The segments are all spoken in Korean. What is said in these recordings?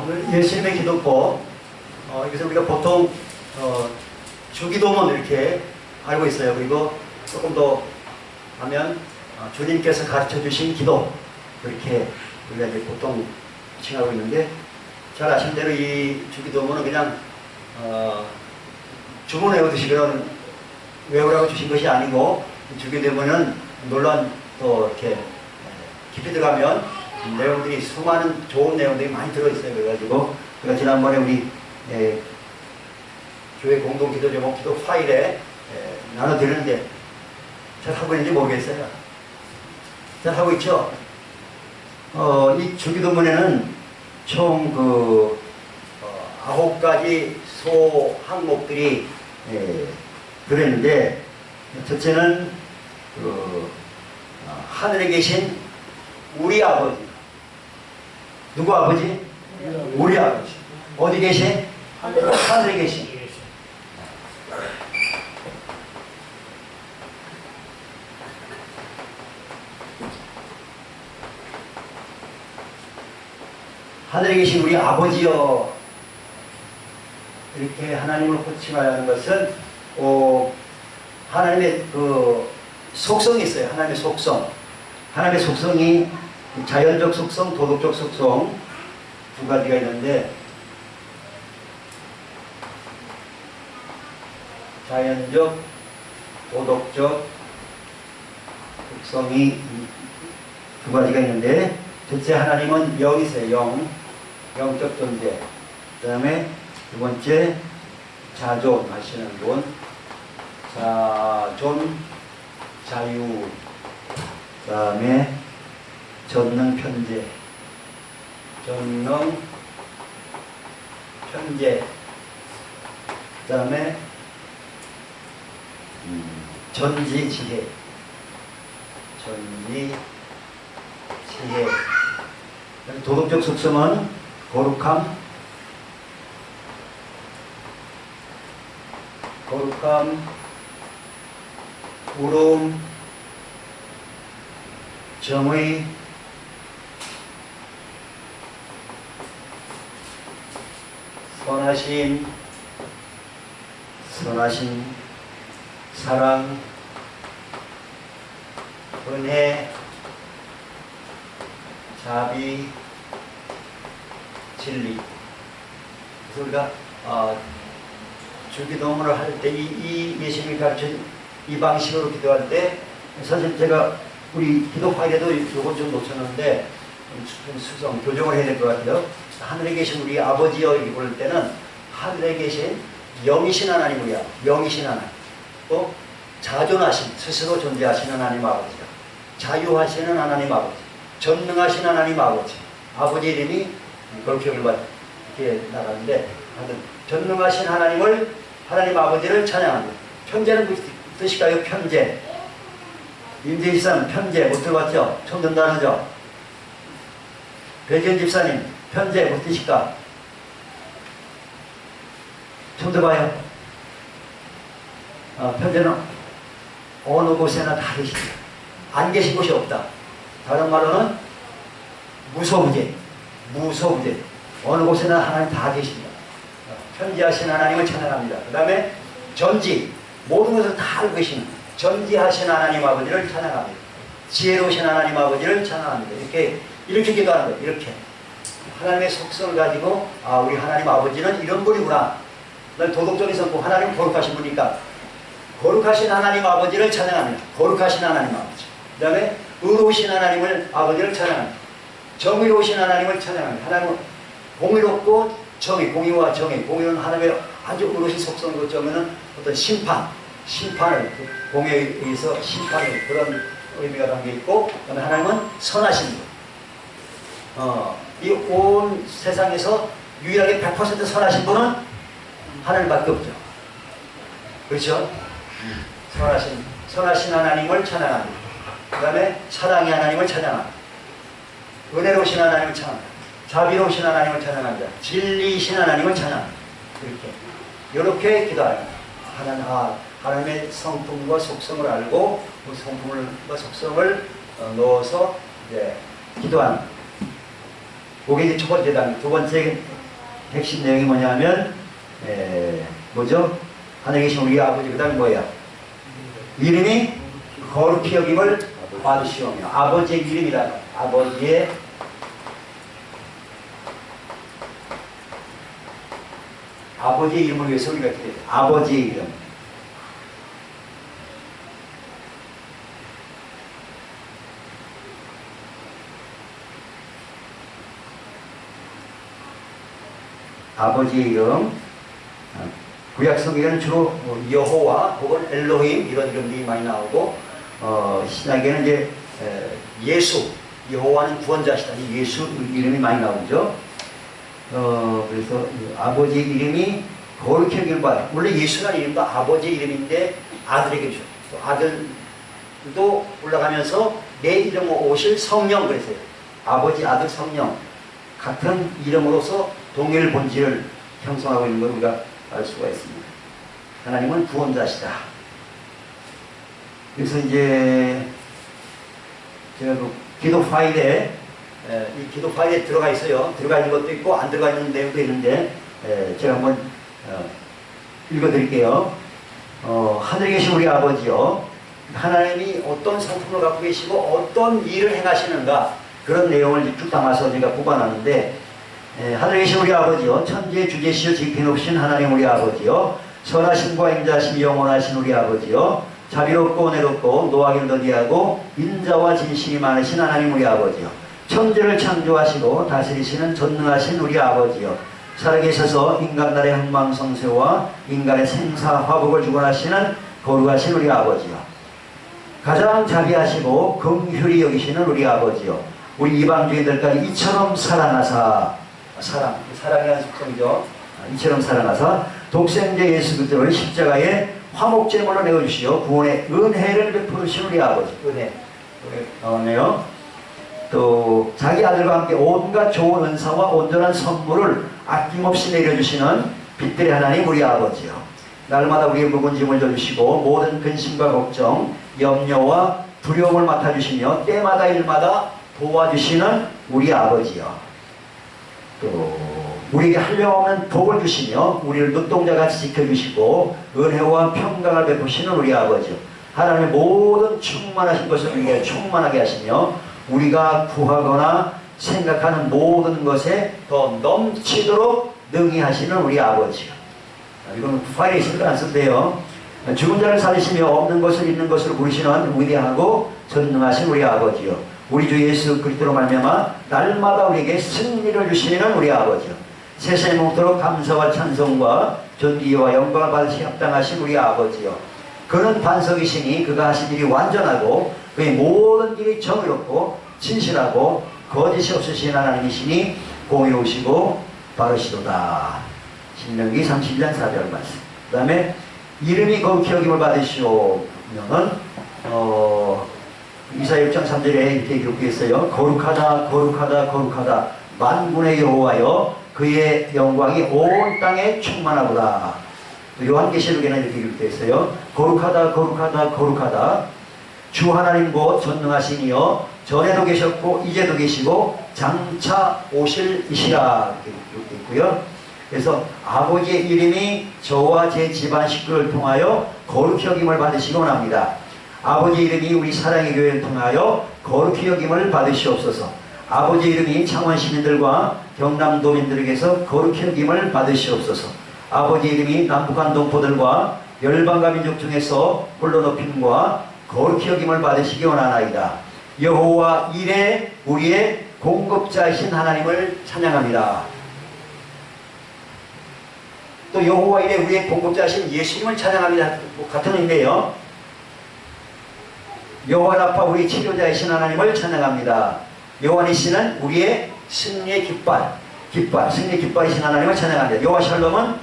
오늘 예수님의 기도법, 이것을 우리가 보통 주기도문 이렇게 알고 있어요. 그리고 조금 더 하면 주님께서 가르쳐 주신 기도, 그렇게 우리가 이제 보통 칭하고 있는데, 잘 아시는 대로 이 주기도문은 그냥 주문 외우듯이 그런 외우라고 주신 것이 아니고, 주기도문은 물론 또 이렇게 깊이 들어가면 내용들이, 수많은 좋은 내용들이 많이 들어있어요. 그래가지고 제가 지난번에 우리 교회 공동 기도 제목 기도 파일에 나눠드리는데 잘 하고 있는지 모르겠어요. 잘 하고 있죠? 이 주기도문에는 총 9가지 소 항목들이 들어있는데, 첫째는 하늘에 계신 우리 아버지. 누구 아버지? 우리 아버지. 어디 계신? 하늘에 계신. 하늘에 계신 우리 아버지여, 이렇게 하나님을 호칭하는 것은 하나님의 속성이 있어요. 하나님의 속성. 하나님의 속성이 자연적 속성, 도덕적 속성 두 가지가 있는데, 자연적, 도덕적 속성이 두 가지가 있는데, 첫째 하나님은 영이세요. 영적 존재. 그 다음에 두 번째 자존하시는 분. 자존, 자유. 그 다음에 전능 편재. 전능 편재. 그 다음에 전지지혜. 전지지혜. 도덕적 속성은 거룩함, 우러움, 정의, 선하심, 사랑, 은혜, 자비, 진리. 그래서 우리가 주기도문을 할 때 이 예수님이 가르친 이 방식으로 기도할 때, 사실 제가 우리 기도 파일에도 이거 좀 놓쳤는데 좀 교정을 해야 될 것 같아요. 하늘에 계신 우리 아버지여 이렇게 부를 때는 하늘에 계신 영이신 하나님이야. 영이신 하나님. 또 자존하신, 스스로 존재하시는 하나님 아버지야. 자유하시는 하나님 아버지. 전능하신 하나님 아버지. 아버지 이름이 걸표를 이렇게 나가는데, 전능하신 하나님 아버지를 찬양합니다. 편재는 무슨 뜻일까요? 편재. 임재 집사님 편재 못 들어봤죠? 처음 듣는다 하죠? 배지현 집사님 편재 못 드실까? 처음 들어봐요? 편재는 어느 곳에나 다 계십니다. 안 계신 곳이 없다. 다른 말로는 무소부재. 어느 곳에나 하나님 다 계십니다. 편지하신 하나님을 찬양합니다. 그 다음에 전지, 모든 것을 다 알고 계시는 전지하신 하나님 아버지를 찬양합니다. 지혜로우신 하나님 아버지를 찬양합니다. 이렇게 기도하는 거예요. 이렇게 하나님의 속성을 가지고, 우리 하나님 아버지는 이런 분이구나. 난 도덕적인 성품, 하나님 거룩하신 분이니까 거룩하신 하나님 아버지를 찬양합니다. 거룩하신 하나님 아버지. 그 다음에 의로우신 하나님을 아버지를 찬양합니다. 정의로우신 하나님을 찬양합니다. 하나님은 공의롭고 정의, 공의와 정의. 공의는 하나님의 아주 의로우신 속성을 거쳐오면은 어떤 심판을, 공의에 의해서 심판을, 그런 의미가 담겨 있고, 그다음에 하나님은 선하신 분. 이 온 세상에서 유일하게 100% 선하신 분은 하나님밖에 없죠. 그렇죠? 선하신 하나님을 찬양합니다. 그 다음에 사랑의 하나님을 찬양합니다. 은혜로우신 하나님을 찬양합니다. 자비로우신 하나님을 찬양합니다. 진리이신 하나님을 찬양합니다. 이렇게 기도합니다. 하나님의 성품과 속성을 알고 그 성품과 속성을 넣어서 기도하는. 그게 이제 첫 번째 단계. 두 번째 핵심 내용이 뭐냐면 뭐죠? 하늘에 계신 우리 아버지, 그 다음에 뭐야? 이름이 거룩히 여김을 받으시오며. 아버지의 이름이라. 아버지의 이름을 위해서 우리가 기도해요. 아버지의 이름. 아버지의 이름. 구약 성경에는 주로 여호와 혹은 엘로힘 이런 이름들이 많이 나오고, 신약에는 이제 예수, 여호와는 구원자시다, 이 예수 이름이 많이 나오죠. 그래서 아버지의 이름이 거룩히 여김을 받아. 원래 예수라는 이름도 아버지의 이름인데 아들에게 주죠. 또 아들도 올라가면서 내 이름으로 오실 성령 그랬어요. 아버지, 아들, 성령 같은 이름으로서 동일 본질을 형성하고 있는 걸 우리가 알 수가 있습니다. 하나님은 구원자시다. 그래서 이제 제가 그 기도 파일에 이 기도 파일에 들어가 있어요. 들어가 있는 것도 있고 안 들어가 있는 내용도 있는데 제가 한번 읽어드릴게요. 하늘에 계신 우리 아버지요, 하나님이 어떤 성품을 갖고 계시고 어떤 일을 행하시는가, 그런 내용을 쭉 담아서 제가 뽑아놨는데, 하늘에 계신 우리 아버지요, 천지의 주제시여 지혜 높으신 하나님 우리 아버지요, 선하심과 인자심이 영원하신 우리 아버지요, 자비롭고 은혜롭고 노하기를 더디하고 인자와 진실이 많으신 하나님 우리 아버지요, 천지를 창조하시고 다스리시는 전능하신 우리 아버지요, 살아계셔서 인간들의 흥망성쇠와 인간의 생사화복을 주관하시는 거룩하신 우리 아버지요, 가장 자비하시고 긍휼히 여기시는 우리 아버지요, 우리 이방주의들까지 이처럼 사랑하사, 사랑이라는 속성이죠. 이처럼 사랑하사 독생자 예수 그리스도를 십자가에 화목제물로 내어주시어 구원의 은혜를 베푸신 우리 아버지. 은혜 나오네요. 또 자기 아들과 함께 온갖 좋은 은사와 온전한 선물을 아낌없이 내려주시는 빛들의 하나님 우리 아버지요, 날마다 우리의 묵은 짐을 져주시고 모든 근심과 걱정, 염려와 두려움을 맡아주시며 때마다 일마다 도와주시는 우리 아버지요, 또 우리에게 한량없는 복을 주시며 우리를 눈동자같이 지켜주시고 은혜와 평강을 베푸시는 우리 아버지요, 하나님의 모든 충만하신 것을 우리에게 충만하게 하시며 우리가 구하거나 생각하는 모든 것에 더 넘치도록 능히 하시는 우리 아버지요. 이건 파일에 있으니까 안 써도 돼요. 죽은 자를 살리시며 없는 것을 있는 것으로 부르시는 위대하고 전능하신 우리 아버지요, 우리 주 예수 그리스도로 말미암아 날마다 우리에게 승리를 주시는 우리 아버지요, 세상에 묵도록 감사와 찬송과 존귀와 영광을 받으시 합당하신 우리 아버지요, 그는 반석이시니 그가 하신 일이 완전하고 그의 모든 일이 정의롭고 진실하고 거짓이 없으신 하나님이시니 공의로우시고 바르시도다. 신명기 31장 4절 말씀. 그 다음에 이름이 거룩히 여김을 받으시오면은 이사야 6장 3절에 이렇게 기록되어 있어요. 거룩하다 거룩하다 거룩하다 만군의 여호와여, 그의 영광이 온 땅에 충만하도다. 요한계시록에는 이렇게 기록되어 있어요. 거룩하다 거룩하다 거룩하다 주 하나님 곧 전능하시니여, 전에도 계셨고 이제도 계시고 장차 오실 이시라, 이렇게 기록되어 있고요. 그래서 아버지의 이름이 저와 제 집안 식구를 통하여 거룩히 여김을 받으시기 원합니다. 아버지 이름이 우리 사랑의 교회를 통하여 거룩히 여김을 받으시옵소서. 아버지 이름이 창원 시민들과 경남 도민들에게서 거룩히 여김을 받으시옵소서. 아버지 이름이 남북한 동포들과 열방과 민족 중에서 홀로 높임과 거룩히 여김을 받으시기 원하나이다. 여호와 이레 우리의 공급자이신 하나님을 찬양합니다. 또 여호와 이레 우리의 공급자이신 예수님을 찬양합니다. 같은 의미예요. 여호와 라파 우리 치료자이신 하나님을 찬양합니다. 여호와 니시는 우리의 승리의 깃발, 승리의 깃발이신 하나님을 찬양합니다. 여호와 샬롬은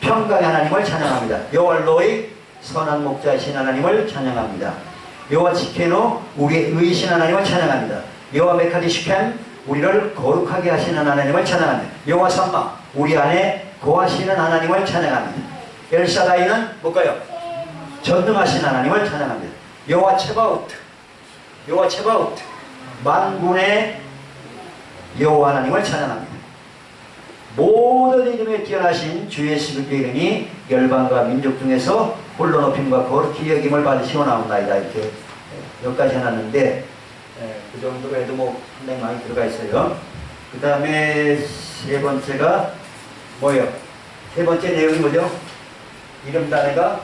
평강의 하나님을 찬양합니다. 여호와 로이 선한 목자이신 하나님을 찬양합니다. 여호와 치케노 우리의 의이신 하나님을 찬양합니다. 여호와 메카디 슈켄 우리를 거룩하게 하시는 하나님을 찬양합니다. 여호와 삼마 우리 안에 거하시는 하나님을 찬양합니다. 엘사다이는 뭘까요? 전능하신 하나님을 찬양합니다. 여호와 체바우트 만군의 여호와 하나님을 찬양합니다. 모든 모든 이름에 뛰어나신 주 예수 그리스도의 이름이 열방과 민족 중에서 홀로 높임과 거룩히 여김을 받으시고 나옵나이다. 이렇게 여기까지 해놨는데 그 정도로 해도 뭐 상당히 많이 들어가 있어요. 그 다음에 세 번째가 뭐예요? 세 번째 내용이 뭐죠? 이름 단어가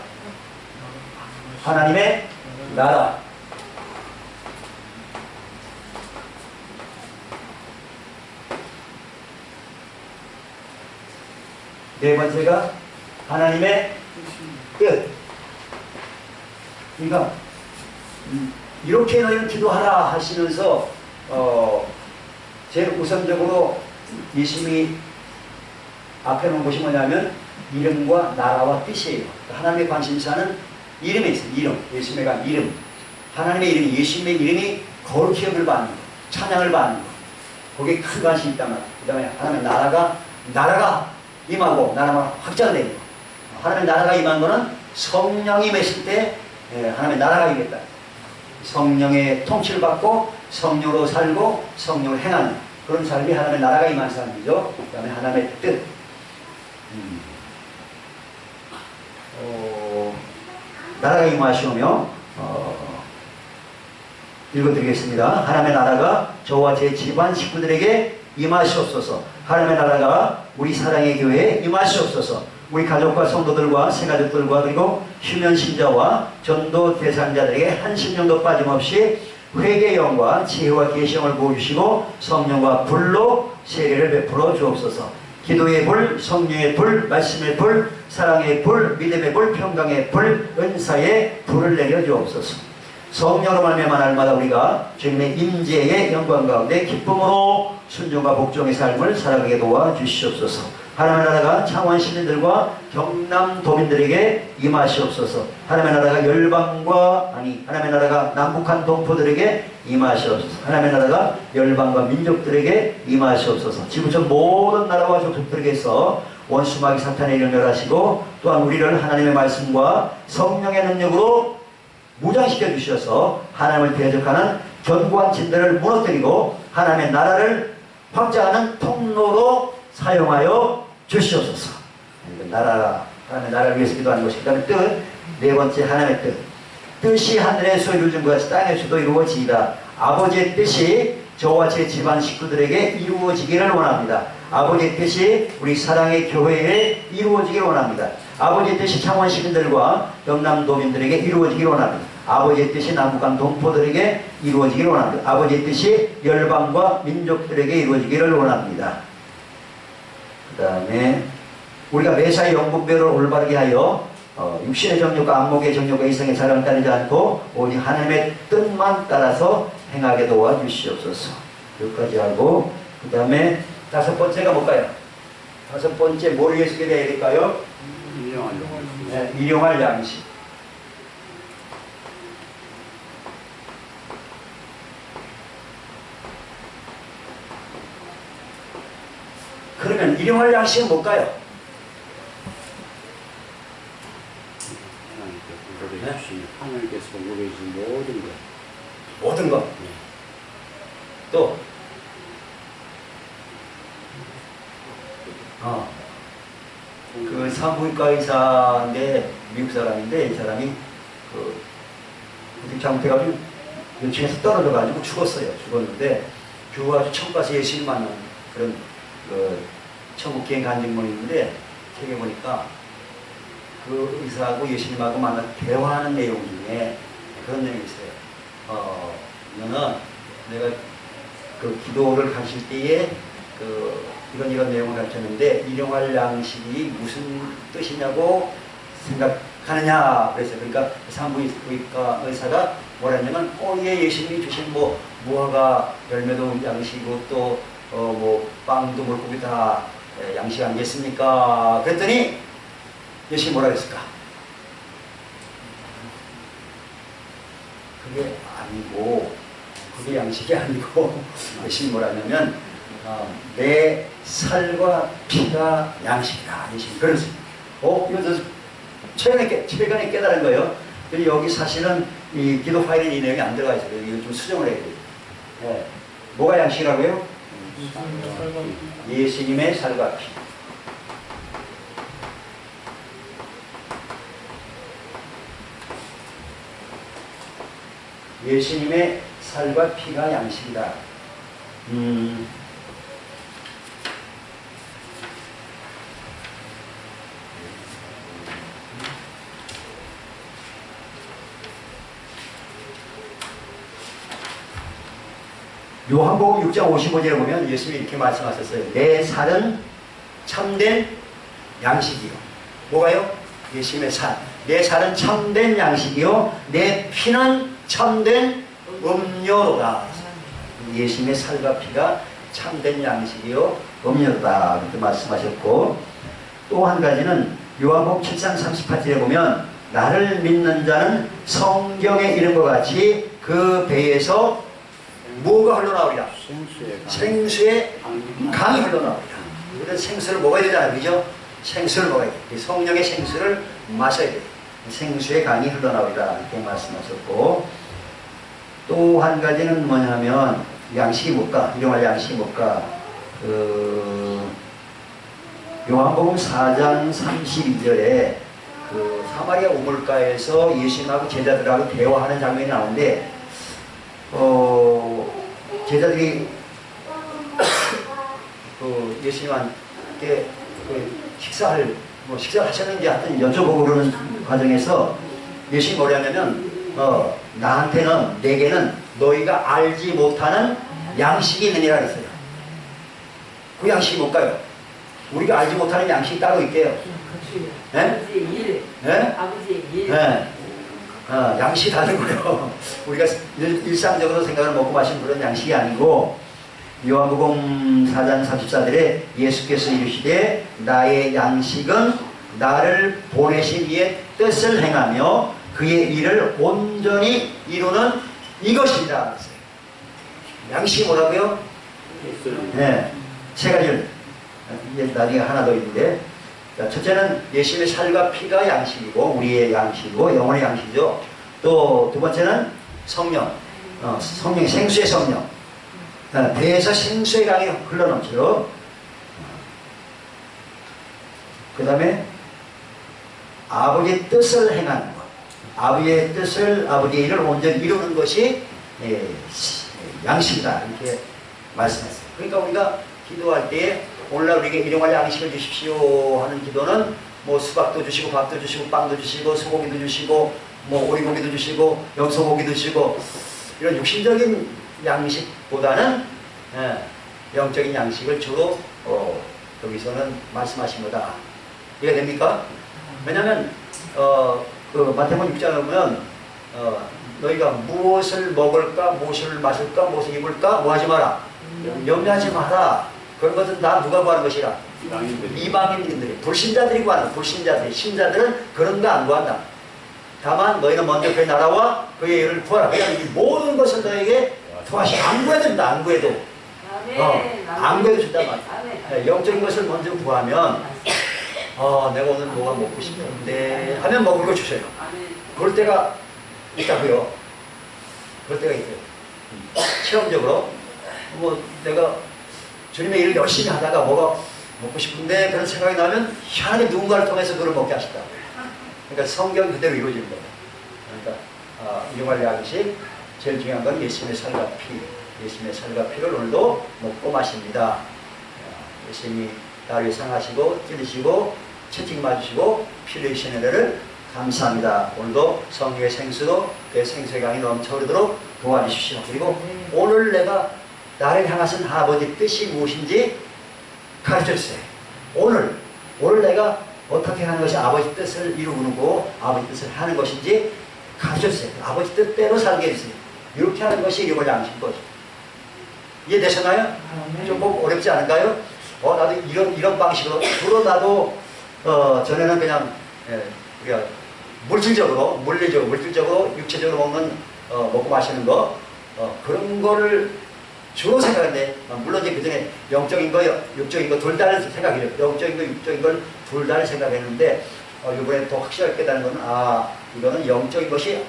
하나님의 나라. 네 번째가 하나님의 뜻. 그러니까 이렇게 너희는 기도하라 하시면서 제일 우선적으로 예수님이 앞에 놓은 것이 뭐냐면 이름과 나라와 뜻이에요. 하나님의 관심사는 이름에 있어요. 이름. 예수님의 이름. 하나님의 이름이, 예수님의 이름이 거룩히 여김을 받는 것, 찬양을 받는 것. 거기에 큰 관심이 있단 말이에요. 그 다음에 하나님의 나라가 임하고 나라가 확장되는 것. 하나님의 나라가 임한 것은 성령이 임했을 때 하나님의 나라가 임했다. 성령의 통치를 받고 성령으로 살고 성령을 행하는 그런 삶이 하나님의 나라가 임한 삶이죠. 그 다음에 하나님의 뜻. 나라가 임하시오며 읽어드리겠습니다. 하나님의 나라가 저와 제 집안 식구들에게 임하시옵소서. 하나님의 나라가 우리 사랑의 교회에 임하시옵소서. 우리 가족과 성도들과 새가족들과 그리고 휴면 신자와 전도 대상자들에게 한 심령도 빠짐없이 회개의 영과 지혜와 계시형을 부어주시고 성령과 불로 세례를 베풀어 주옵소서. 기도의 불, 성령의 불, 말씀의 불, 사랑의 불, 믿음의 불, 평강의 불, 은사의 불을 내려 주옵소서. 성령으로 말미암아 날마다 우리가 주님의 임재의 영광 가운데 기쁨으로 순종과 복종의 삶을 살아가게 도와주시옵소서. 하나님의 나라가 창원 시민들과 경남 도민들에게 임하시옵소서. 하나님의 나라가 하나님의 나라가 남북한 동포들에게 임하시옵소서. 하나님의 나라가 열방과 민족들에게 임하시옵소서. 지구촌 모든 나라와 족속들에게서 원수마귀 사탄의 일을 멸하시고 또한 우리를 하나님의 말씀과 성령의 능력으로 무장시켜 주셔서 하나님을 대적하는 견고한 진대를 무너뜨리고 하나님의 나라를 확장하는 통로로 사용하여 주시옵소서. 하나님의 나라를 위해서 기도하는 것이. 그 다음에 뜻. 네 번째 하나님의 뜻. 뜻이 하늘에서 이루어진 것이 땅에서도 이루어지이다. 아버지의 뜻이 저와 제 집안 식구들에게 이루어지기를 원합니다. 아버지의 뜻이 우리 사랑의 교회에 이루어지기를 원합니다. 아버지의 뜻이 창원 시민들과 경남도민들에게 이루어지기를 원합니다. 아버지의 뜻이 남북한 동포들에게 이루어지기를 원합니다. 아버지의 뜻이 열방과 민족들에게 이루어지기를 원합니다. 그 다음에 우리가 매사의 영분별을 올바르게 하여 육신의 정욕과 안목의 정욕과 이성의 사랑을 따르지 않고 오직 하나님의 뜻만 따라서 행하게 도와주시옵소서. 여기까지 하고 그 다음에 다섯 번째가 뭘까요? 다섯 번째 뭐를 위해서 기도해야 될까요? 일용할 양식. 그러면 일용할 양식은 뭘까요? 하나님께서 우리 주신 모든 것. 모든 것. 또 그 산부인과 의사인데 미국 사람인데 이 사람이 잘못해가지고 요층에서 떨어져가지고 죽었어요. 죽었는데 죽어가지고 천국 가서 예수님 만난 그런 천국 기행 간증문이 있는데 책에 보니까 그 의사하고 예수님하고 만나 대화하는 내용 중에 그런 내용이 있어요. 너는 내가 그 기도를 가실 때에 이런 내용을 가르쳤는데 일용할 양식이 무슨 뜻이냐고 생각하느냐 그랬어요. 그러니까 산부인과 의사가 뭐라 했냐면 예수님이 주신 무화과 열매도 양식이고 또 빵도 물고기 다 양식 아니겠습니까? 그랬더니 예수님이 뭐라 그랬을까? 그게 아니고 그게 양식이 아니고 예수님이 뭐라 하냐면 내 살과 피가 양식이다. 예수님이 그러셨습니다. 이것도 최근에 깨달은 거예요. 여기 사실은 이 기도 파일에 이 내용이 안 들어가 있어요. 이거 좀 수정을 해야 돼요. 네. 뭐가 양식이라고요? 예수님의 살과 피. 예수님의 살과 피가 양식이다. 요한복음 6장 55절에 보면 예수님이 이렇게 말씀하셨어요. 내 살은 참된 양식이요. 뭐가요? 예수님의 살. 내 살은 참된 양식이요. 내 피는 참된 음료로다. 예수님의 살과 피가 참된 양식이요. 음료로다. 그렇게 말씀하셨고, 또 한 가지는 요한복음 7장 38절에 보면 나를 믿는 자는 성경에 이른 것 같이 그 배에서 뭐가 흘러나오리라? 생수의 강이 흘러나오리라. 우리는 생수를 먹어야 되잖아요. 그죠? 생수를 먹어야 돼. 성령의 생수를 마셔야 돼. 생수의 강이 흘러나오리라. 이렇게 말씀하셨고, 또 한 가지는 뭐냐면, 양식이 뭘까? 일용할 양식이 뭘까? 요한복음 4장 32절에 사마리아 우물가에서 예수님하고 제자들하고 대화하는 장면이 나오는데, 제자들이 예수님한테 식사를 하셨는지 하여튼 여쭤보고 그러는 과정에서 예수님이 뭐냐면 나한테는 내게는 너희가 알지 못하는 양식이 있느니라 그랬어요. 그 양식이 뭘까요? 우리가 알지 못하는 양식이 따로 있게요. 네? 아버지의 일. 네? 아버지의 일. 네. 양식이 다른 거예요. 우리가 일상적으로 생각을 먹고 마시는 그런 양식이 아니고, 요한복음 4장 34절에 예수께서 이르시되 나의 양식은 나를 보내신 이의 뜻을 행하며 그의 일을 온전히 이루는 이것이다. 양식이 뭐라고요? 네, 세 가지를 이제 나중에 하나 더 있는데, 첫째는 예수님의 살과 피가 양식이고 우리의 양식이고 영혼의 양식이죠. 또 두 번째는 성령, 성령, 생수의 성령. 배에서 생수의 강이 흘러넘치죠. 그 다음에 아버지의 뜻을 행하는 것. 아버지의 뜻을, 아버지의 일을 온전히 이루는 것이 양식이다. 이렇게 말씀했어요. 그러니까 우리가 기도할 때에 오늘날 우리에게 일용할 양식을 주십시오 하는 기도는 뭐 수박도 주시고 밥도 주시고 빵도 주시고 소고기도 주시고 뭐 오리고기도 주시고 염소고기도 주시고 이런 육신적인 양식보다는 영적인 양식을 주로 여기서는 말씀하신 거다. 이해가 됩니까? 왜냐하면 그 마태복음 6장에 보면 너희가 무엇을 먹을까, 무엇을 마실까, 무엇을 입을까, 뭐 하지 마라. 염려하지 마라. 그런 것은 다 누가 구하는 것이라? 이방인들이, 불신자들이 구하는, 불신자들이. 신자들은 그런 거 안 구한다. 다만 너희는 먼저 그의 나라와 그의 일을 구하라. 그냥 이 모든 것을 너에게 구하시. 안 구해도 된다. 안 구해도. 안 구해도 준단 말이야. 영적인 것을 먼저 구하면 내가 오늘 뭐가 먹고 싶은데 하면 먹을 거 주세요. 그럴 때가 있다고요. 그럴 때가 있어요. 체험적으로 뭐 내가 주님의 일을 열심히 하다가 뭐가 먹고 싶은데 그런 생각이 나면 희한하게 누군가를 통해서 그걸 먹게 하시다. 그러니까 성경 그대로 이루어지는 거예요. 그러니까 일용할 양식, 제일 중요한 건 예수님의 살과 피. 예수님의 살과 피를 오늘도 먹고 마십니다. 예수님이 나를 위해 상하시고 찔리시고 채찍 맞으시고 피 흘리신 은혜를 감사합니다. 오늘도 성령의 생수로 그 생수의 강이 넘쳐 흐르도록 도와주십시오. 그리고 오늘 내가 나를 향하신 아버지 뜻이 무엇인지 가르쳐주세요. 오늘 내가 어떻게 하는 것이 아버지 뜻을 이루고 아버지 뜻을 하는 것인지 가르쳐주세요. 아버지 뜻대로 살게 해주세요. 이렇게 하는 것이 일용할 양식인 거죠. 이해되셨나요? 좀 어렵지 않은가요? 나도 이런 방식으로 주로 나도 전에는 그냥 우리가 물질적으로 육체적으로 먹는 먹고 마시는 거 그런 거를 주로 생각했는데 물론 이제 그 전에 영적인 거, 육적인 거 둘 다를 생각해요. 영적인 거, 육적인 걸 둘 다를 생각했는데 이번에 더 확실하게 깨달은 건 이거는 영적인 것이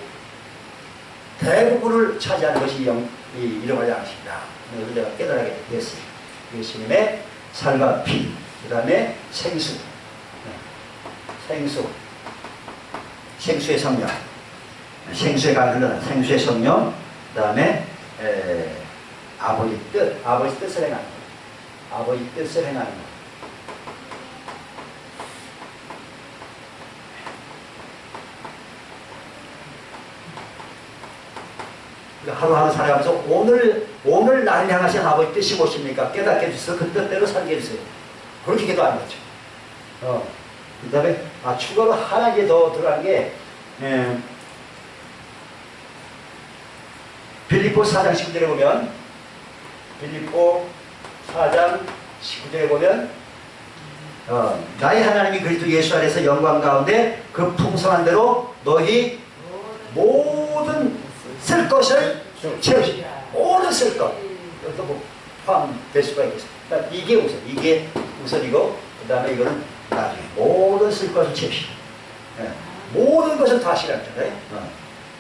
대부분을 차지하는 것이 일용할 양식이다. 그래서 내가 깨달하게 됐어요. 예수님의 살과 피, 그 다음에 생수의 성령. 생수의 강이 흘러나 생수의 성령, 그 다음에 아버지 뜻을 행하는 것. 아버지 뜻을 행하는 것. 하루하루 살아가면서 오늘 나를 향하신 아버지 뜻이 무엇입니까? 깨닫게 해주셔서 그 뜻대로 살게 해주세요. 그렇게 기도하는 거죠. 그 다음에 추가로 하나 더 들어간 게 빌립보 4장 19절에 보면 빌립보 4장 19절에 보면 나의 하나님이 그리스도 예수 안에서 영광 가운데 그 풍성한 대로 너희 모든 쓸 것을 채우시. 모든 쓸 것. 여기서 뭐 포함될 수가 있겠습니다. 이게 우선이고 그 다음에 이거는 나중에 모든 쓸 것을 채우시. 모든 것을 다 하시라는 거잖아요.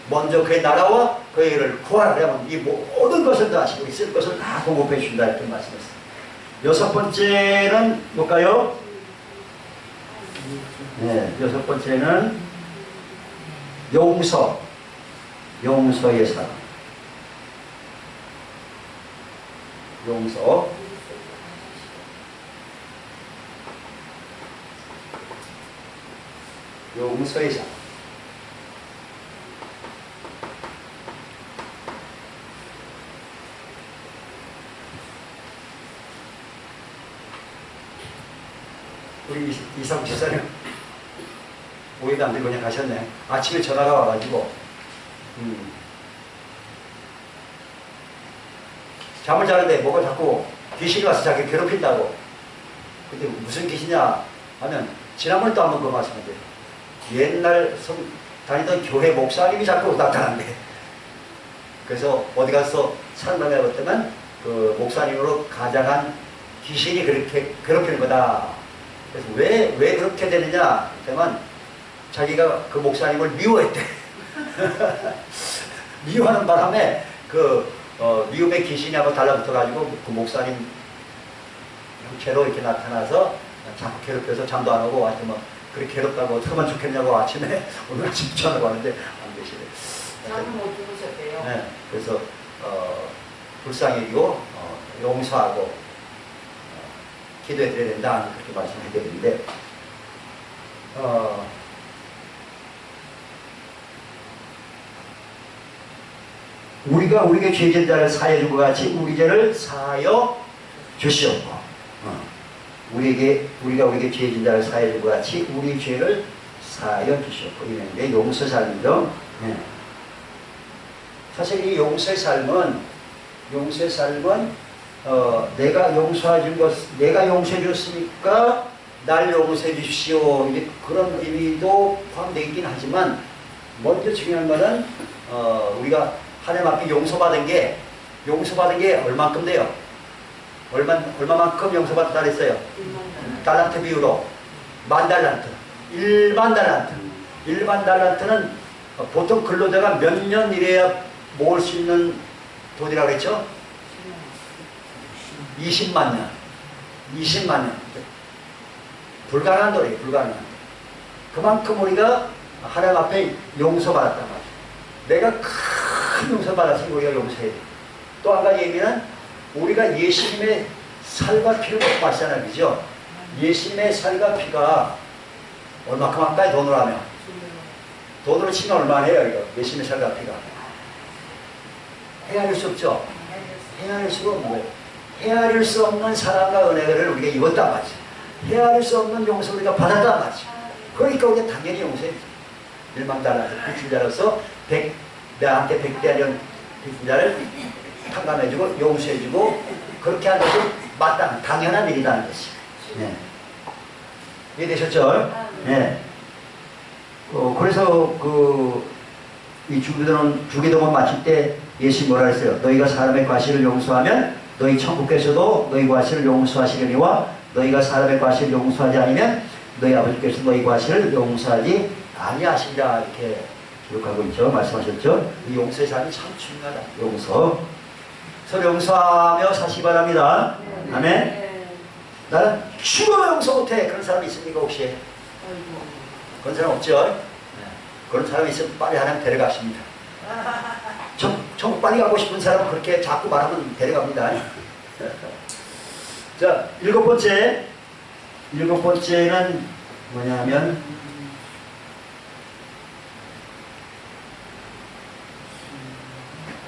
먼저 그의 나라와 그의 일을 구하라. 그러면 이 모든 것을 다 하시고 쓸 것을 다 공급해 주신다 이렇게 말씀했습니다. 여섯 번째는 볼까요? 여섯 번째는 용서의 사랑. 용서의 사랑. 우리 이상 집사님 오해도 안 들고 그냥 가셨네. 아침에 전화가 와가지고 잠을 자는데 뭐가 자꾸 귀신이 와서 자기 괴롭힌다고. 근데 무슨 귀신이냐 하면 지난번에 또 한번 그 말씀하세요. 옛날 다니던 교회 목사님이 자꾸 나타난대. 그래서 어디 가서 상담해 봤더니 그 목사님으로 가장한 귀신이 그렇게 괴롭히는 거다. 그래서 왜 그렇게 되느냐 하면 자기가 그 목사님을 미워했대. 미워하는 바람에 미움의 귀신이 한번 달라붙어가지고 그 목사님 형체로 이렇게 나타나서 자꾸 괴롭혀서 잠도 안 오고 하여튼 뭐 그렇게 괴롭다고 어떻게 하면 좋겠냐고 아침에 오늘 아침 전화가 왔는데 안 계시네. 잠을 못 주무셨대요. 네, 그래서 불쌍히고 용서하고 기도해 드려야 된다 그렇게 말씀해 드리는데 우리가 우리에게 죄진 자를 사하여 준 것 같이 우리 죄를 사하여 주시옵고 우리가 우리에게 죄진 자를 사하여 준 것 같이 우리 죄를 사하여 주시옵고 이게 용서의 삶이죠. 사실 이 용서의 삶은 내가 용서해 줬으니까 날 용서해 주십시오. 이제 그런 의미도 포함되어 있긴 하지만 먼저 중요한 것은 우리가 하나님 앞에 용서받은 게 얼마만큼 돼요? 얼마만큼 용서받았다 그랬어요? 달란트 비유로 10,000달란트. 일반 달란트는 보통 근로자가 몇 년 일해야 모을 수 있는 돈이라고 그랬죠? 20만 년. 불가능한 돈이에요. 불가능한 돈. 그만큼 우리가 하나님 앞에 용서받았단 말이에요. 내가 큰 용서받았으니 우리가 용서해야 돼요. 또 한 가지 의미는 우리가 예수님의 살과 피를 못 마시잖아요. 그죠? 예수님의 살과 피가 얼마큼 할까요? 돈으로 하면? 돈으로 치면 얼마 해요? 이거 예수님의 살과 피가 헤아릴 수 없죠? 헤아릴 수가 없는 거예요. 헤아릴 수 없는 사랑과 은혜를 우리가 입었단 말이죠. 헤아릴 수 없는 용서 우리가 받았단 말이죠. 그러니까 우리가 당연히 용서해야죠. 10,000달란트 빚진자로서 나한테 100대하는 빚진자를 탕감해주고 용서해주고 그렇게 하는 것이 마땅한 당연한 일이라는 것이죠. 네. 이해되셨죠? 네. 그래서 이 주기도문 마칠 때 예수님 뭐라 했어요? 너희가 사람의 과실을 용서하면 너희 천국께서도 너희 과실을 용서하시려니와 너희가 사람의 과실을 용서하지 않으면 너희 아버지께서 너희 과실을 용서하지 아니하신다 이렇게 기록하고 있죠. 말씀하셨죠? 이 용서의 삶이 참 중요하다. 용서. 서로 용서하며 사시 바랍니다. 아멘. 나는 죽어도 용서 못해. 그런 사람이 있습니까 혹시? 그런 사람 없죠? 그런 사람이 있으면 빨리 하나님 데려가십니다. 좀 빨리 가고 싶은 사람은 그렇게 자꾸 말하면 데려갑니다. 자, 일곱 번째는 뭐냐면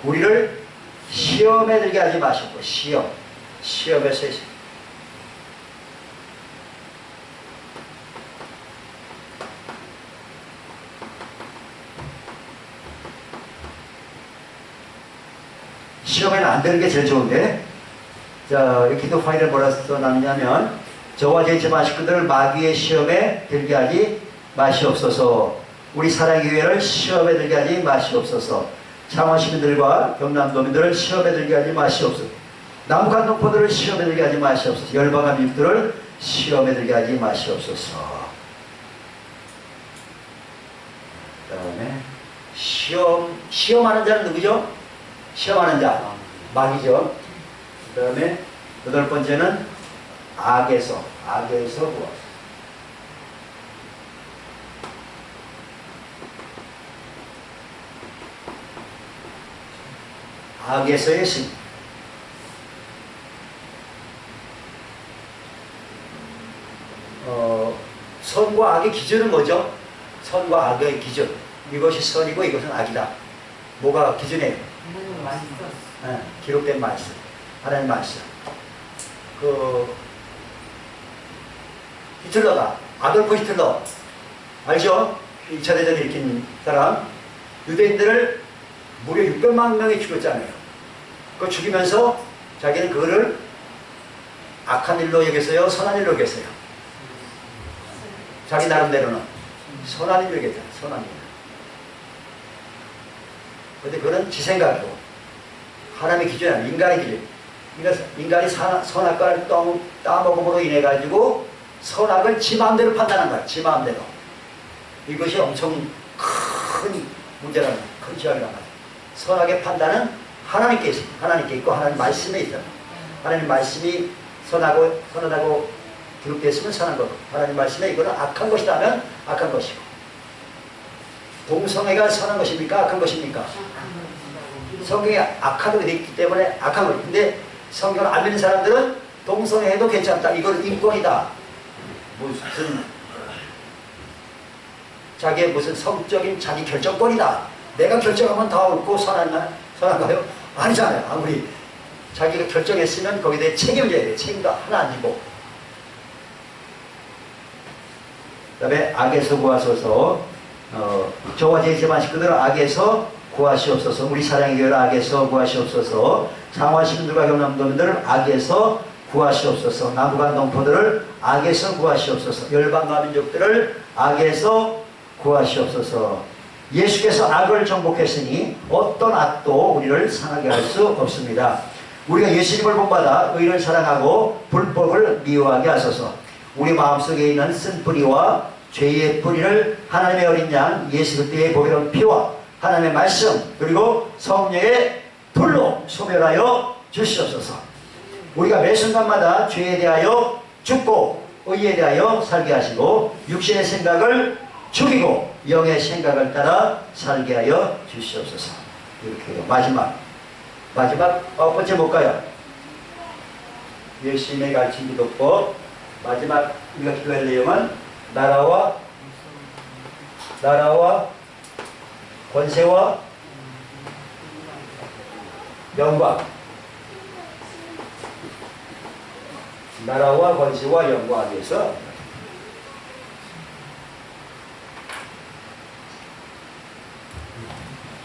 우리를 시험에 들게 하지 마시고 시험에서 시험에는 안 되는 게 제일 좋은데, 자, 이 기도 파일을 뭐라 써놨냐면, 저와 제 집안 식구들을 마귀의 시험에 들게 하지 마시옵소서. 우리 사랑의 교회를 시험에 들게 하지 마시옵소서. 창원 시민들과 경남도민들을 시험에 들게 하지 마시옵소서. 남북한 동포들을 시험에 들게 하지 마시옵소서. 열방한 민족들을 시험에 들게 하지 마시옵소서. 그 다음에 시험하는 자는 누구죠? 시험하는 자, 마귀죠. 그 다음에 여덟 번째는 악에서 구하소서. 악에서의 승. 선과 악의 기준은 뭐죠? 선과 악의 기준. 이것이 선이고 이것은 악이다. 뭐가 기준이에요? 기록된 말씀. 하나님 말씀. 히틀러가, 아돌프 히틀러. 알죠? 2차 대전을 일으킨 사람. 유대인들을 무려 600만 명이 죽였잖아요. 그거 죽이면서 자기는 그거를 악한 일로 여겼어요? 선한 일로 여겼어요? 자기 나름대로는 선한 일로 여겼잖아요. 선한 일. 근데 그거는 지 생각이고 하나님의 기준이 아니라 인간의 기준. 그러니까 인간이 선악과를 따먹음으로 인해 가지고 선악을 지 마음대로 판단한 거야. 지 마음대로. 이것이 엄청 큰 문제라는 거야. 큰 지역이란 말이야. 선악의 판단은 하나님께 있습니다. 하나님께 있고 하나님 말씀에 있다. 하나님 말씀이 선하다고 기록되었으면 선한 거고, 하나님 말씀에 이거는 악한 것이다 하면 악한 것이고, 동성애가 선한 것입니까? 악한 것입니까? 성경에 악하다고 되어 있기 때문에 악한 거예요. 근데 성경을 안 믿는 사람들은 동성애해도 괜찮다. 이건 인권이다. 무슨 자기의 무슨 성적인 자기 결정권이다. 내가 결정하면 다 옳고 선한가요? 아니잖아요. 아무리 자기가 결정했으면 거기에 대해 책임을 져야 돼요. 책임도 하나 안 지고. 그 다음에 악에서 구하소서. 저와 제 집안 식구들은 악에서 구하시옵소서. 우리 사랑의 교회를 악에서 구하시옵소서. 창원 시민들과 경남도민들을 악에서 구하시옵소서. 남북한 동포들을 악에서 구하시옵소서. 열방과 민족들을 악에서 구하시옵소서. 예수께서 악을 정복했으니 어떤 악도 우리를 상하게 할 수 없습니다. 우리가 예수님을 본받아 의를 사랑하고 불법을 미워하게 하소서. 우리 마음속에 있는 쓴뿌리와 죄의 뿌리를 하나님의 어린 양 예수 그리스도의 보배로운 피와 하나님의 말씀 그리고 성령의 불로 소멸하여 주시옵소서. 우리가 매 순간마다 죄에 대하여 죽고 의에 대하여 살게 하시고 육신의 생각을 죽이고 영의 생각을 따라 살게 하여 주시옵소서. 이렇게 해요. 마지막 아홉 번째 뭘까요? 예수님의 가르친 기도법. 마지막 우리가 기도할 내용은 나라와 권세와 영광. 나라와 권세와 영광에 대해서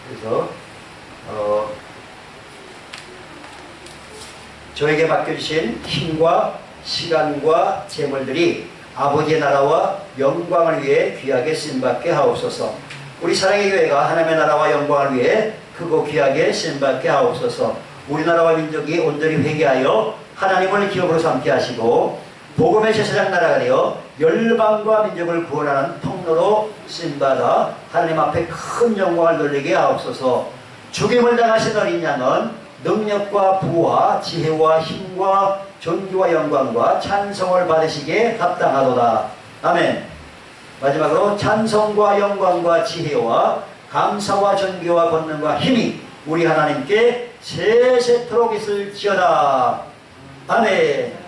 그래서 저에게 맡겨주신 힘과 시간과 재물들이 아버지의 나라와 영광을 위해 귀하게 쓰임받게 하옵소서. 우리 사랑의 교회가 하나님의 나라와 영광을 위해 크고 귀하게 쓰임받게 하옵소서. 우리나라와 민족이 온전히 회개하여 하나님을 기업으로 삼게 하시고 복음의 제사장 나라가 되어 열방과 민족을 구원하는 통로로 쓰임받아 하나님 앞에 큰 영광을 돌리게 하옵소서. 죽임을 당하신 어린 양은 능력과 부와 지혜와 힘과 존귀와 영광과 찬송을 받으시기에 합당하도다. 아멘. 마지막으로 찬송과 영광과 지혜와 감사와 존귀와 권능과 힘이 우리 하나님께 세세토록 있을지어다. 아멘.